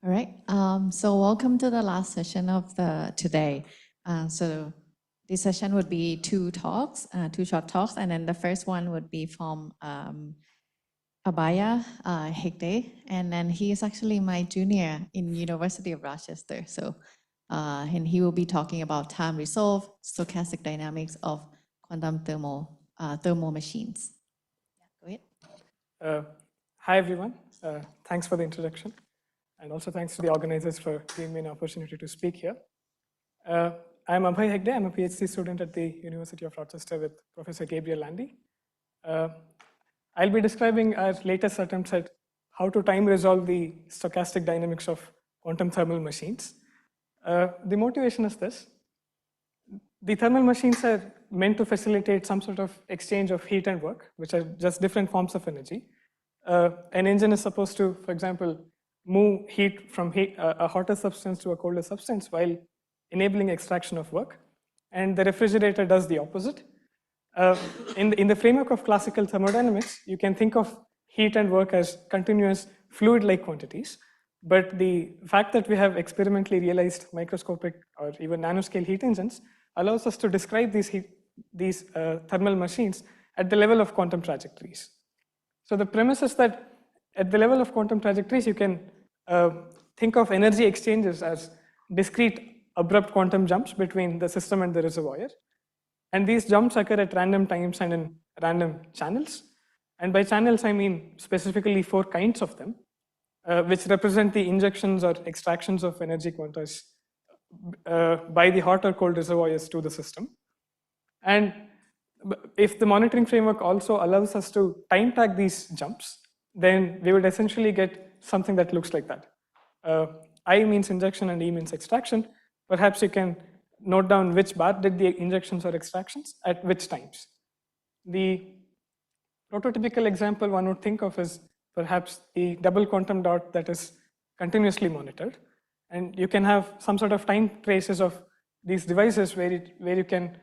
All right. So welcome to the last session of today. So this session would be two short talks, and then the first one would be from Abhaya Hegde, and then he is actually my junior in University of Rochester. So, and he will be talking about time resolved stochastic dynamics of quantum thermal machines. Yeah, go ahead. Hi everyone. Thanks for the introduction. And also thanks to the organizers for giving me an opportunity to speak here. I'm Abhaya Hegde. I'm a PhD student at the University of Rochester with Professor Gabriel Landy. I'll be describing our latest attempts at how to time resolve the stochastic dynamics of quantum thermal machines. The motivation is this. The thermal machines are meant to facilitate some sort of exchange of heat and work, which are just different forms of energy. An engine is supposed to, for example, move heat from a hotter substance to a colder substance while enabling extraction of work. And the refrigerator does the opposite. In the framework of classical thermodynamics, you can think of heat and work as continuous fluid-like quantities. But the fact that we have experimentally realized microscopic or even nanoscale heat engines allows us to describe these thermal machines at the level of quantum trajectories. So the premise is that at the level of quantum trajectories, you can think of energy exchanges as discrete abrupt quantum jumps between the system and the reservoir. And these jumps occur at random times and in random channels. And by channels, I mean specifically 4 kinds of them, which represent the injections or extractions of energy quantas by the hot or cold reservoirs to the system. And if the monitoring framework also allows us to time tag these jumps, then we would essentially get something that looks like that. I means injection and E means extraction. Perhaps you can note down which bath did the injections or extractions at which times. The prototypical example one would think of is perhaps the double quantum dot that is continuously monitored. And you can have some sort of time traces of these devices where you can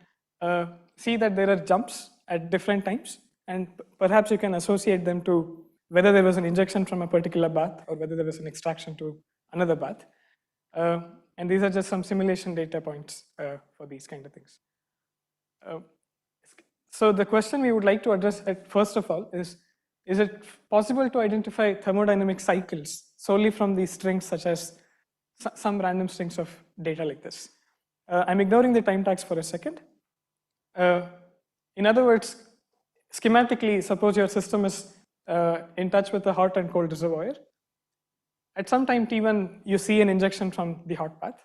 see that there are jumps at different times, and perhaps you can associate them to whether there was an injection from a particular bath or whether there was an extraction to another bath. And these are just some simulation data points for these kind of things. So the question we would like to address first of all is it possible to identify thermodynamic cycles solely from these strings such as some random strings of data like this? I'm ignoring the time tags for a second. In other words, schematically, suppose your system is in touch with a hot and cold reservoir. At some time t1, you see an injection from the hot bath.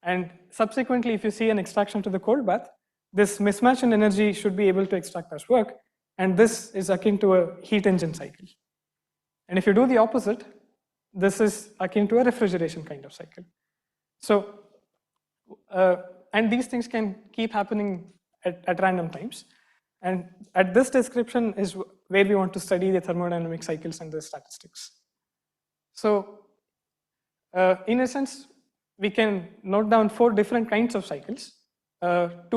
And subsequently, if you see an extraction to the cold bath, this mismatch in energy should be able to extract as work. And this is akin to a heat engine cycle. And if you do the opposite, this is akin to a refrigeration kind of cycle. So, and these things can keep happening at random times. And at this description is where we want to study the thermodynamic cycles and the statistics. So, in a sense, we can note down 4 different kinds of cycles, 2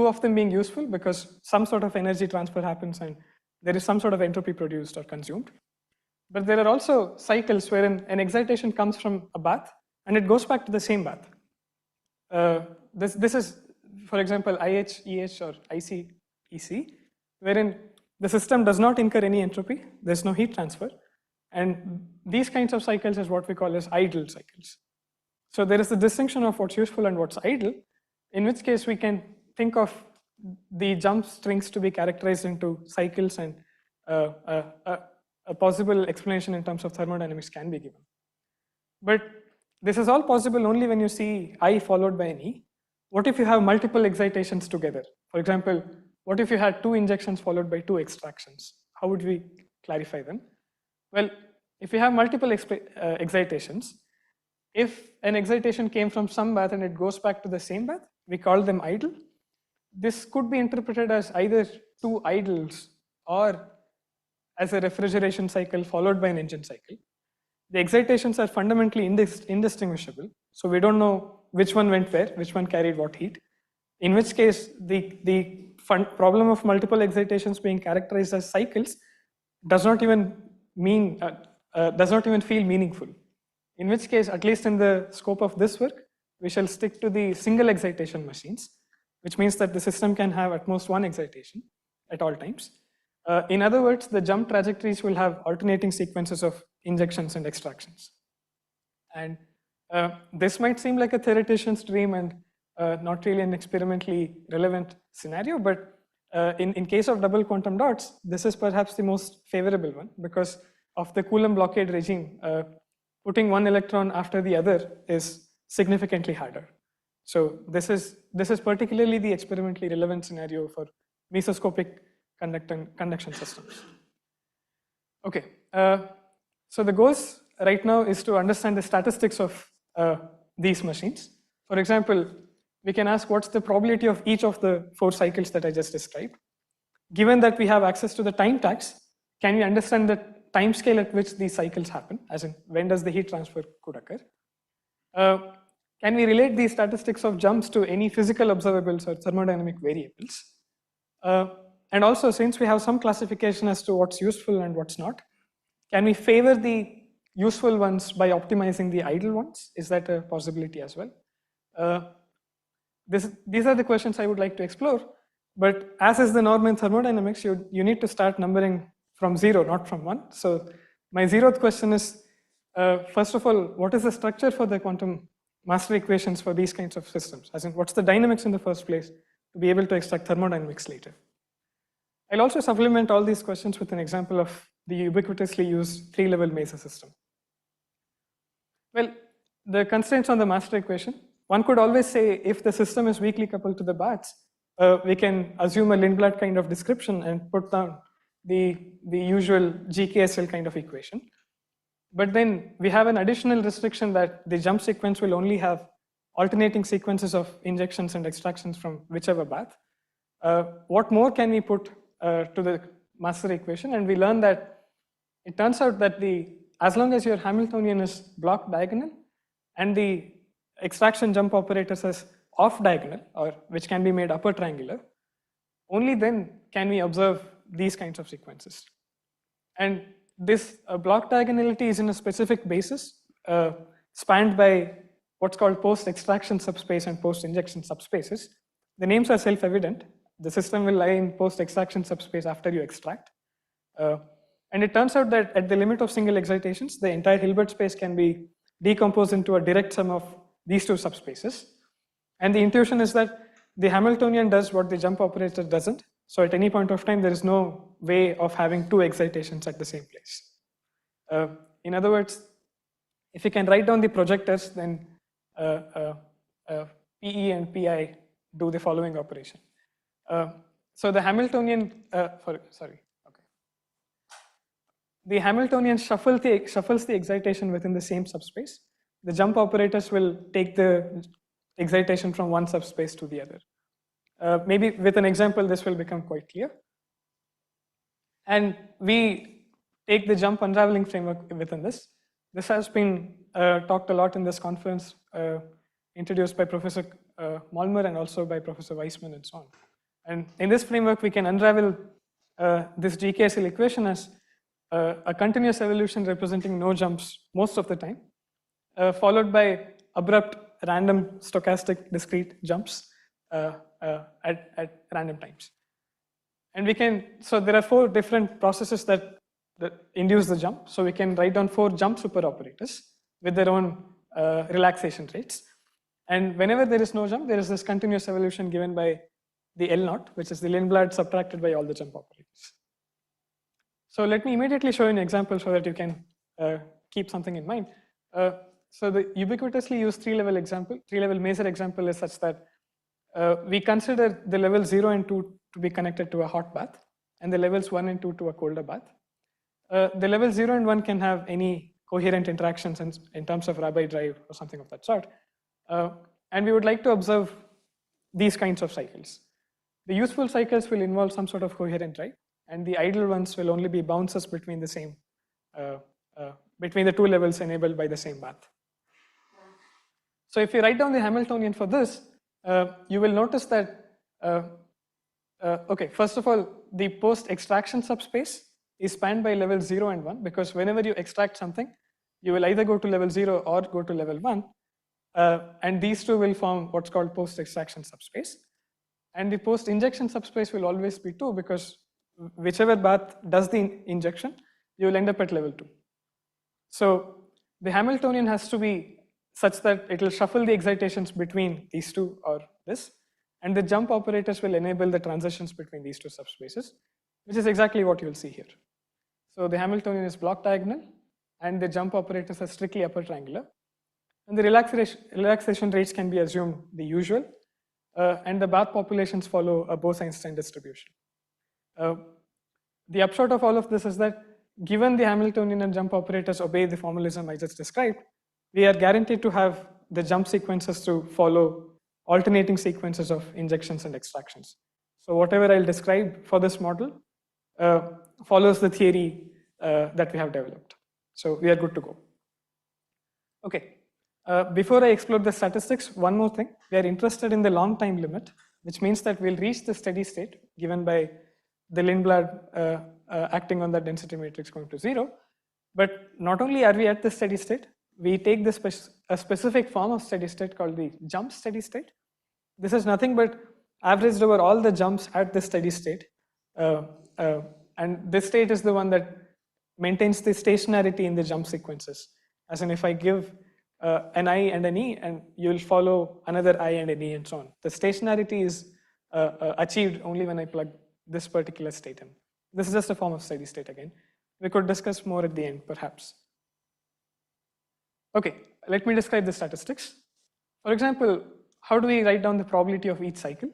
of them being useful because some sort of energy transfer happens and there is some sort of entropy produced or consumed. But there are also cycles wherein an excitation comes from a bath and it goes back to the same bath. This is, for example, IH, EH, or IC, EC, wherein the system does not incur any entropy, there's no heat transfer, and these kinds of cycles is what we call as idle cycles. So there is a distinction of what's useful and what's idle, in which case we can think of the jump strings to be characterized into cycles, and a possible explanation in terms of thermodynamics can be given. But this is all possible only when you see I followed by an E. What if you have multiple excitations together? For example, what if you had 2 injections followed by 2 extractions? How would we clarify them? Well, if you have multiple excitations, if an excitation came from some bath and it goes back to the same bath, we call them idle. This could be interpreted as either 2 idles or as a refrigeration cycle followed by an engine cycle. The excitations are fundamentally indistinguishable, so we don't know which one went where, which one carried what heat. In which case, the problem of multiple excitations being characterized as cycles does not even feel meaningful. in which case, at least in the scope of this work, we shall stick to the single excitation machines, which means that the system can have at most one excitation at all times. In other words, the jump trajectories will have alternating sequences of injections and extractions. And this might seem like a theoretician's dream and not really an experimentally relevant scenario, but in case of double quantum dots, this is perhaps the most favorable one because of the Coulomb blockade regime. Putting one electron after the other is significantly harder. So this is particularly the experimentally relevant scenario for mesoscopic conduction systems. Okay, so the goals right now is to understand the statistics of these machines. For example, we can ask what's the probability of each of the 4 cycles that I just described. Given that we have access to the time tags, can we understand the time scale at which these cycles happen, as in when does the heat transfer could occur? Can we relate these statistics of jumps to any physical observables or thermodynamic variables? And also, since we have some classification as to what's useful and what's not, can we favor the useful ones by optimizing the idle ones? Is that a possibility as well? These are the questions I would like to explore, but as is the norm in thermodynamics, you need to start numbering from 0, not from 1. So my 0th question is, first of all, what is the structure for the quantum master equations for these kinds of systems? As in, what's the dynamics in the first place to be able to extract thermodynamics later? I'll also supplement all these questions with an example of the ubiquitously used 3-level Mesa system. Well, the constraints on the master equation, one could always say if the system is weakly coupled to the baths, we can assume a Lindblad kind of description and put down the usual GKSL kind of equation. But then we have an additional restriction that the jump sequence will only have alternating sequences of injections and extractions from whichever bath. What more can we put to the master equation? And we learn that it turns out that as long as your Hamiltonian is block diagonal and the extraction jump operators as off diagonal, or which can be made upper triangular, only then can we observe these kinds of sequences. And this block diagonality is in a specific basis spanned by what's called post-extraction subspace and post-injection subspaces. The names are self-evident. The system will lie in post-extraction subspace after you extract. And it turns out that at the limit of single excitations, the entire Hilbert space can be decomposed into a direct sum of these 2 subspaces. And the intuition is that the Hamiltonian does what the jump operator doesn't. So at any point of time, there is no way of having 2 excitations at the same place. In other words, if you can write down the projectors, then PE and PI do the following operation. So the Hamiltonian, the Hamiltonian shuffles the excitation within the same subspace. The jump operators will take the excitation from one subspace to the other. Maybe with an example, this will become quite clear. And we take the jump unraveling framework within this. This has been talked a lot in this conference, introduced by Professor Malmer and also by Professor Weissman and so on. And in this framework, we can unravel this GKSL equation as a continuous evolution representing no jumps most of the time, followed by abrupt, random, stochastic, discrete jumps at random times. And we can, so there are 4 different processes that induce the jump. So we can write down 4 jump superoperators with their own relaxation rates. And whenever there is no jump, there is this continuous evolution given by the L0, which is the Lindblad subtracted by all the jump operators. So let me immediately show you an example so that you can keep something in mind. So the ubiquitously used 3-level example, 3-level Maser example is such that we consider the levels 0 and 2 to be connected to a hot bath, and the levels 1 and 2 to a colder bath. The levels 0 and 1 can have any coherent interactions in terms of Rabi drive or something of that sort. And we would like to observe these kinds of cycles. The useful cycles will involve some sort of coherent drive, and the idle ones will only be bounces between the same, between the 2 levels enabled by the same bath. So if you write down the Hamiltonian for this, you will notice that, okay, first of all, the post-extraction subspace is spanned by levels 0 and 1, because whenever you extract something, You will either go to level 0 or go to level 1. And these two will form what's called post-extraction subspace. And the post-injection subspace will always be 2 because whichever bath does the injection, you will end up at level 2. So the Hamiltonian has to be such that it will shuffle the excitations between these two or this, and the jump operators will enable the transitions between these two subspaces, which is exactly what you will see here. So the Hamiltonian is block diagonal, and the jump operators are strictly upper triangular. And the relaxation rates can be assumed the usual, and the bath populations follow a Bose-Einstein distribution. The upshot of all of this is that given the Hamiltonian and jump operators obey the formalism I just described, we are guaranteed to have the jump sequences to follow alternating sequences of injections and extractions. So whatever I'll describe for this model follows the theory that we have developed. So we are good to go. Okay. Before I explore the statistics, one more thing. We are interested in the long time limit, which means that we'll reach the steady state given by the Lindblad acting on that density matrix going to 0. But not only are we at the steady state, we take a specific form of steady state called the jump steady state. This is nothing but averaged over all the jumps at the steady state. And this state is the one that maintains the stationarity in the jump sequences. As in, if I give an I and an E, and you will follow another I and an E and so on. The stationarity is achieved only when I plug this particular state in. This is just a form of steady state again. We could discuss more at the end, perhaps. Okay, let me describe the statistics. For example, how do we write down the probability of each cycle?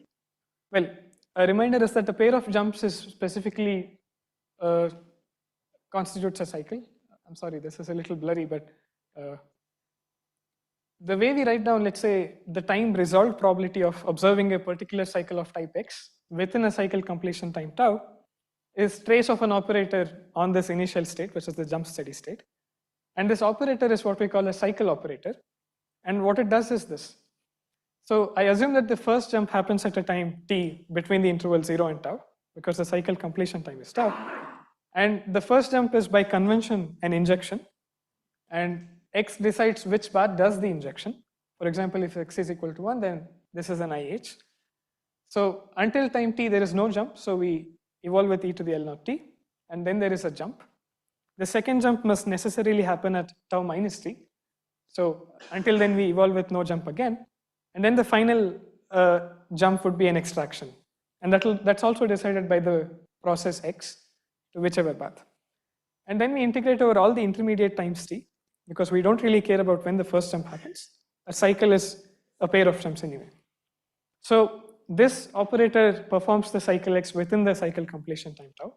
Well, a reminder is that a pair of jumps is specifically constitutes a cycle. I'm sorry, this is a little blurry, but the way we write down, let's say, the time resolved probability of observing a particular cycle of type X within a cycle completion time tau is trace of an operator on this initial state, which is the jump steady state. And this operator is what we call a cycle operator. And what it does is this. So I assume that the first jump happens at a time t between the interval 0 and tau, because the cycle completion time is tau. And the first jump is by convention an injection. And X decides which path does the injection. For example, if X is equal to 1, then this is an IH. So until time t, there is no jump. So we evolve with e to the L naught t. And then there is a jump. The second jump must necessarily happen at tau minus t. So until then, we evolve with no jump again. And then the final jump would be an extraction. And that's also decided by the process X to whichever path. And then we integrate over all the intermediate times t, because we don't really care about when the first jump happens. A cycle is a pair of jumps anyway. So this operator performs the cycle X within the cycle completion time tau.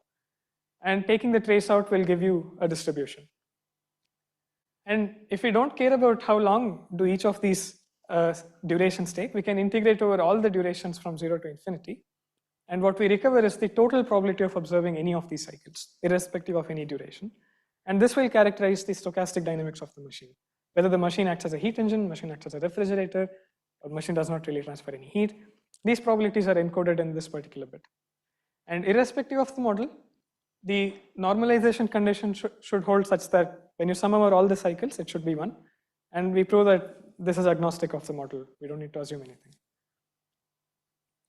And taking the trace out will give you a distribution. And if we don't care about how long do each of these durations take, we can integrate over all the durations from 0 to infinity. And what we recover is the total probability of observing any of these cycles, irrespective of any duration. And this will characterize the stochastic dynamics of the machine. Whether the machine acts as a heat engine, machine acts as a refrigerator, or machine does not really transfer any heat. These probabilities are encoded in this particular bit. And irrespective of the model, the normalization condition should hold such that when you sum over all the cycles, it should be 1. And we prove that this is agnostic of the model. We don't need to assume anything.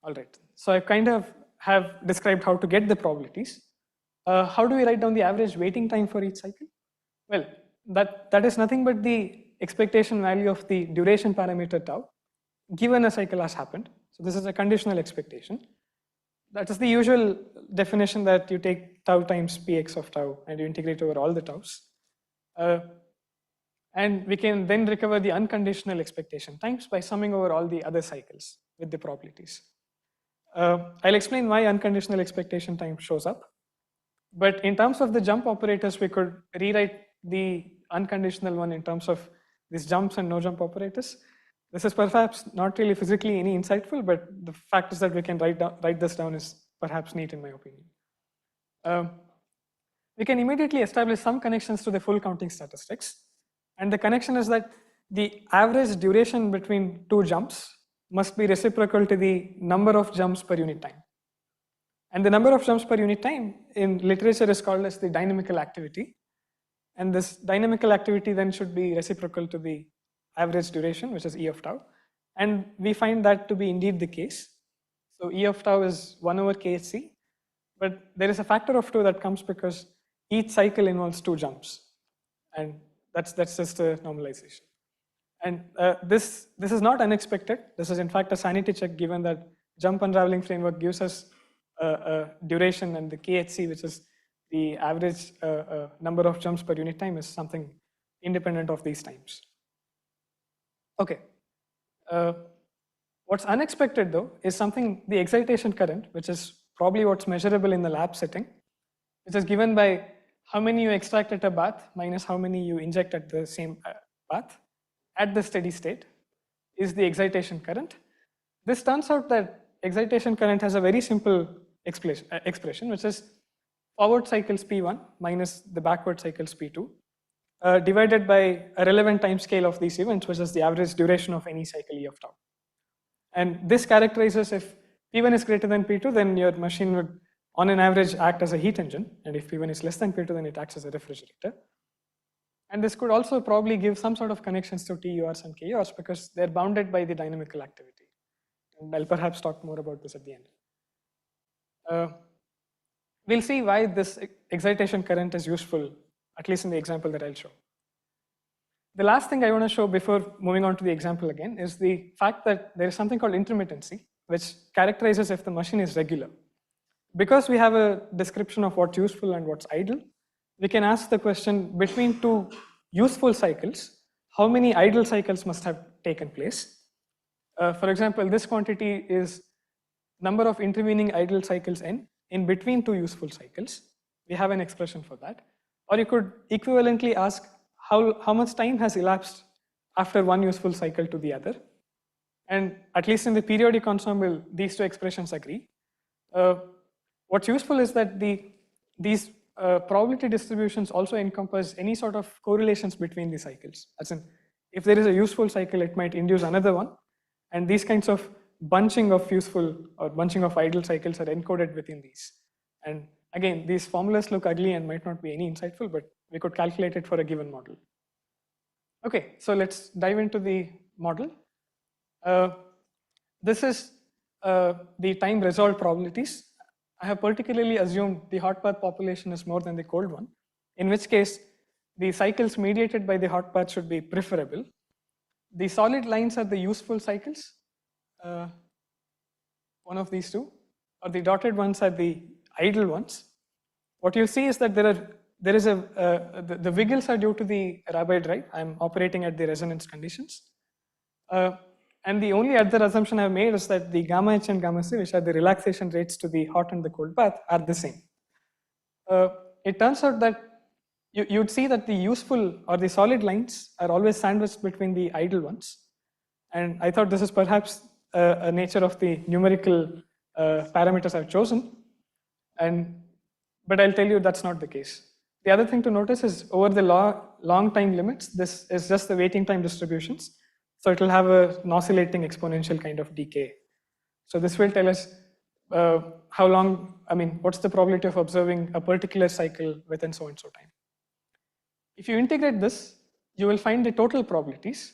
All right. So I kind of have described how to get the probabilities. How do we write down the average waiting time for each cycle? Well, that is nothing but the expectation value of the duration parameter tau, given a cycle has happened. So this is a conditional expectation. That is the usual definition that you take tau times px of tau and you integrate over all the taus. And we can then recover the unconditional expectation times by summing over all the other cycles with the probabilities. I'll explain why unconditional expectation time shows up. But in terms of the jump operators, we could rewrite the unconditional one in terms of these jumps and no jump operators. This is perhaps not really physically any insightful, but the fact is that we can write this down is perhaps neat in my opinion. We can immediately establish some connections to the full counting statistics. And the connection is that the average duration between two jumps must be reciprocal to the number of jumps per unit time. And the number of jumps per unit time in literature is called as the dynamical activity. And this dynamical activity then should be reciprocal to the average duration, which is E of tau. And we find that to be indeed the case. So E of tau is 1 over KHC, but there is a factor of 2 that comes because each cycle involves 2 jumps. And that's just a normalization. And this is not unexpected. This is in fact a sanity check, given that jump unraveling framework gives us a duration, and the KHC, which is the average number of jumps per unit time, is something independent of these times. Okay. What's unexpected though is something, the excitation current, which is probably what's measurable in the lab setting, which is given by how many you extract at a bath minus how many you inject at the same bath at the steady state, is the excitation current. This turns out that excitation current has a very simple expression, which is forward cycles P1 minus the backward cycles P2, divided by a relevant time scale of these events, which is the average duration of any cycle E of tau. And this characterizes if P1 is greater than P2, then your machine would, on an average, act as a heat engine. And if P1 is less than P2, then it acts as a refrigerator. And this could also probably give some sort of connections to TURs and KURs because they're bounded by the dynamical activity. And I'll perhaps talk more about this at the end. We'll see why this excitation current is useful, at least in the example that I'll show. The last thing I want to show before moving on to the example again is the fact that there is something called intermittency, which characterizes if the machine is regular. Because we have a description of what's useful and what's idle, we can ask the question, between 2 useful cycles, how many idle cycles must have taken place? For example, this quantity is number of intervening idle cycles n in between 2 useful cycles. We have an expression for that. Or you could equivalently ask how much time has elapsed after one useful cycle to the other. And at least in the periodic ensemble, these 2 expressions agree. What's useful is that these probability distributions also encompass any sort of correlations between the cycles. As in, if there is a useful cycle, it might induce another one. And these kinds of bunching of useful or bunching of idle cycles are encoded within these. And again, these formulas look ugly and might not be any insightful, but we could calculate it for a given model. Okay, so let's dive into the model. This is the time resolved probabilities. I have particularly assumed the hot path population is more than the cold one, in which case the cycles mediated by the hot path should be preferable. The solid lines are the useful cycles, one of these 2, or the dotted ones are the idle ones. What you'll see is that the wiggles are due to the Rabi drive. I'm operating at the resonance conditions. And the only other assumption I've made is that the gamma H and gamma C, which are the relaxation rates to the hot and the cold path, are the same. It turns out that you'd see that the useful or the solid lines are always sandwiched between the idle ones. And I thought this is perhaps a nature of the numerical parameters I've chosen. But I'll tell you that's not the case. The other thing to notice is over the long time limits, this is just the waiting time distributions. So it will have an oscillating exponential kind of decay. So this will tell us how long, what's the probability of observing a particular cycle within so and so time. If you integrate this, you will find the total probabilities,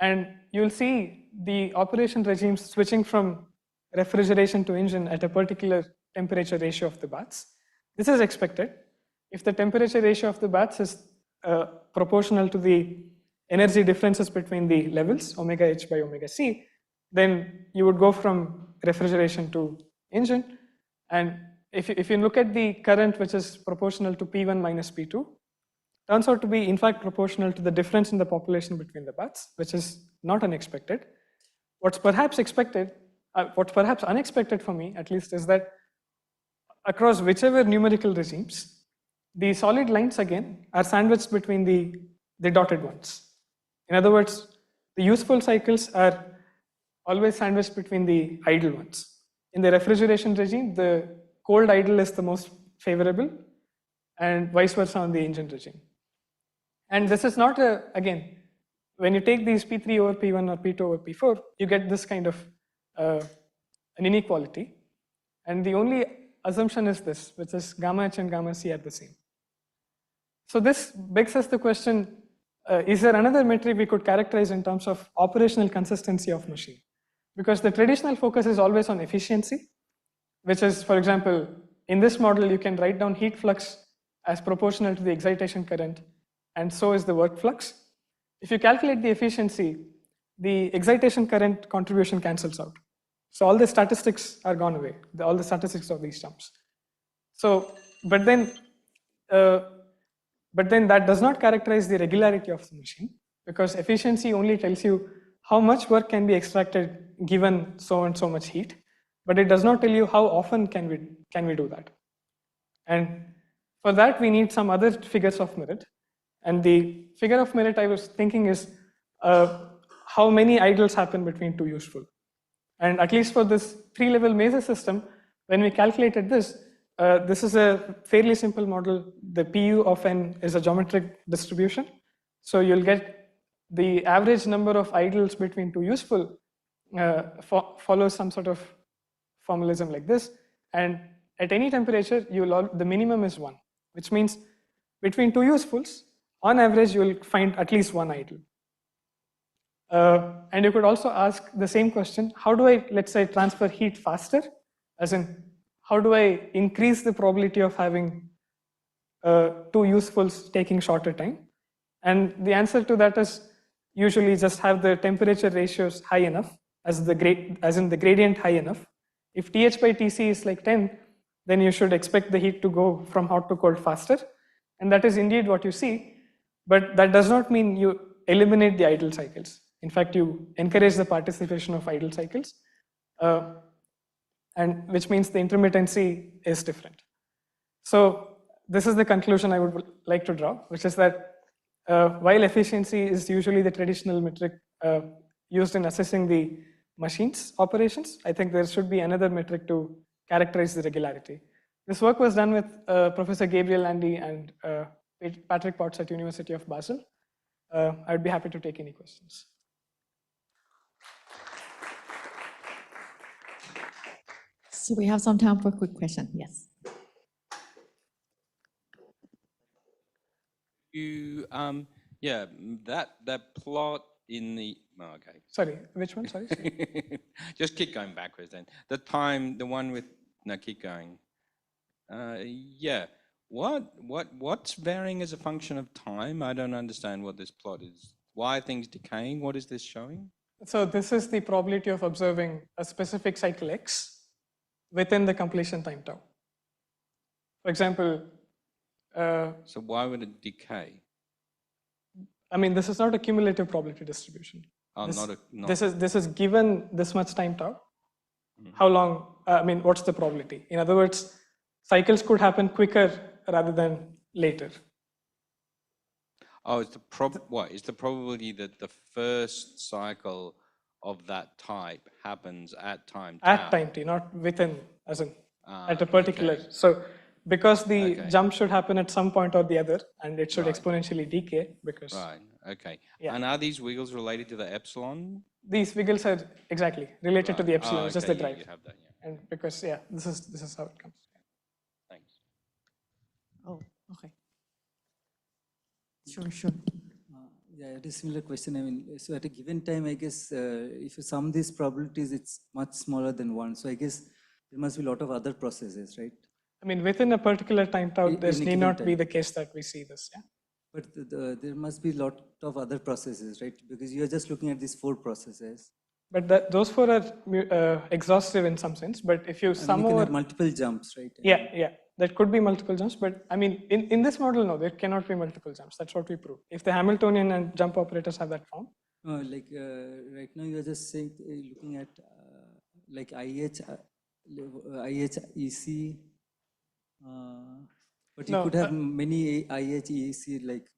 and you will see the operation regimes switching from refrigeration to engine at a particular temperature ratio of the baths. This is expected. If the temperature ratio of the baths is proportional to the energy differences between the levels, omega h by omega c, then you would go from refrigeration to engine. And if you look at the current, which is proportional to P1 minus P2, turns out to be in fact proportional to the difference in the population between the baths, which is not unexpected. What's perhaps unexpected for me, at least, is that across whichever numerical regimes, the solid lines again are sandwiched between the dotted ones. In other words, the useful cycles are always sandwiched between the idle ones. In the refrigeration regime, the cold idle is the most favorable, and vice versa on the engine regime. And this is not again, when you take these P3 over P1 or P2 over P4, you get this kind of an inequality. And the only assumption is this, which is gamma H and gamma C are the same. So this begs us the question, is there another metric we could characterize in terms of operational consistency of machine? Because the traditional focus is always on efficiency, which is, for example, in this model, you can write down heat flux as proportional to the excitation current, and so is the work flux. If you calculate the efficiency, the excitation current contribution cancels out. So all the statistics are gone away, all the statistics of these jumps. So, but then that does not characterize the regularity of the machine, because efficiency only tells you how much work can be extracted given so and so much heat, but it does not tell you how often can we do that. And for that, we need some other figures of merit. And the figure of merit I was thinking is how many idles happen between two useful. And at least for this 3-level Maser system, when we calculated this, this is a fairly simple model. The PU of n is a geometric distribution. So you'll get the average number of idles between two useful follows some sort of formalism like this. And at any temperature, the minimum is 1, which means between two usefuls, on average, you will find at least one idle. And you could also ask the same question, how do I, let's say, transfer heat faster? As in, how do I increase the probability of having two usefuls taking shorter time? And the answer to that is usually just have the temperature ratios high enough, as in the gradient high enough. If Th by Tc is like 10, then you should expect the heat to go from hot to cold faster. And that is indeed what you see, but that does not mean you eliminate the idle cycles. In fact, you encourage the participation of idle cycles, and which means the intermittency is different. So this is the conclusion I would like to draw, which is that while efficiency is usually the traditional metric used in assessing the machine's operations, I think there should be another metric to characterize the regularity. This work was done with Professor Gabriel Landy and Patrick Potts at University of Basel. I'd be happy to take any questions. So we have some time for a quick question. Yes. Yeah, that plot in the, oh, okay. Sorry, which one? Sorry. Just keep going backwards then. The one with, no, keep going. Yeah, what's varying as a function of time? I don't understand what this plot is. Why are things decaying? What is this showing? So this is the probability of observing a specific cycle X within the completion time tau. For example, so why would it decay? I mean, this is not a cumulative probability distribution. Oh, this is given this much time tau. How long? I mean, what's the probability? In other words, cycles could happen quicker rather than later. Oh, it's is the probability that the first cycle of that type happens at time tau? At time t, not within, as in at a particular. Okay. So because the jump should happen at some point or the other, and it should exponentially decay because. Right. Okay. Yeah. And are these wiggles related to the epsilon? These wiggles are exactly related to the epsilon, which is the drive. You have that, yeah. And because this is how it comes. Thanks. Oh, okay. Sure. Yeah, it is a similar question. I mean, so at a given time, I guess if you sum these probabilities, it's much smaller than 1. So I guess there must be a lot of other processes, right? I mean, within a particular time tau, this need not be the case that we see this. Yeah. But there must be a lot of other processes, right? Because you're just looking at these 4 processes. But those 4 are exhaustive in some sense. But if you sum over, you can have multiple jumps, right? Yeah. There could be multiple jumps, but I mean, in this model, no, there cannot be multiple jumps. That's what we prove. If the Hamiltonian and jump operators have that form. Right now, you're just saying, looking at like IHEC, but you could have many IHEC like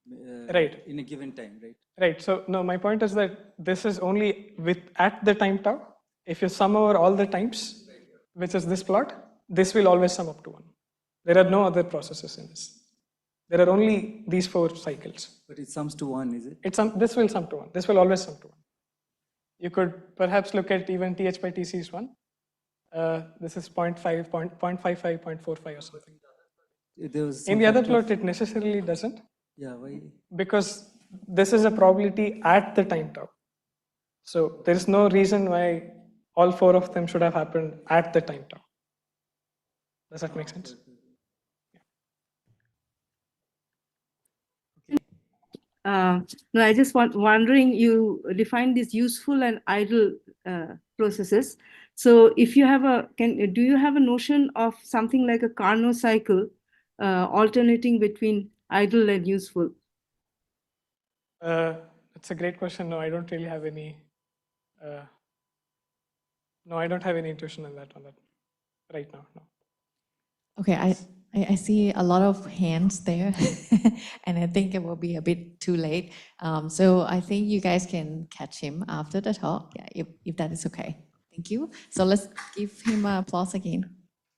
right in a given time, right? Right. So no, my point is that this is only at the time tau. If you sum over all the times, which is this plot, this will always sum up to 1. There are no other processes in this. There are only these 4 cycles. But it sums to 1, is it? This will sum to 1. This will always sum to 1. You could perhaps look at even Th by Tc is 1. This is 0.5, 0.55, 0.45 or something. In the other plot, it necessarily doesn't. Yeah, why? Because this is a probability at the time tau. So there is no reason why all 4 of them should have happened at the time tau. Does that make sense? No, I just wondering, you define these useful and idle processes. So if you have do you have a notion of something like a Carnot cycle alternating between idle and useful? It's a great question. No, I don't really have any. No, I don't have any intuition on that right now. No. Okay, I see a lot of hands there, and I think it will be a bit too late. So I think you guys can catch him after the talk, yeah, if that is okay. Thank you. So let's give him applause again.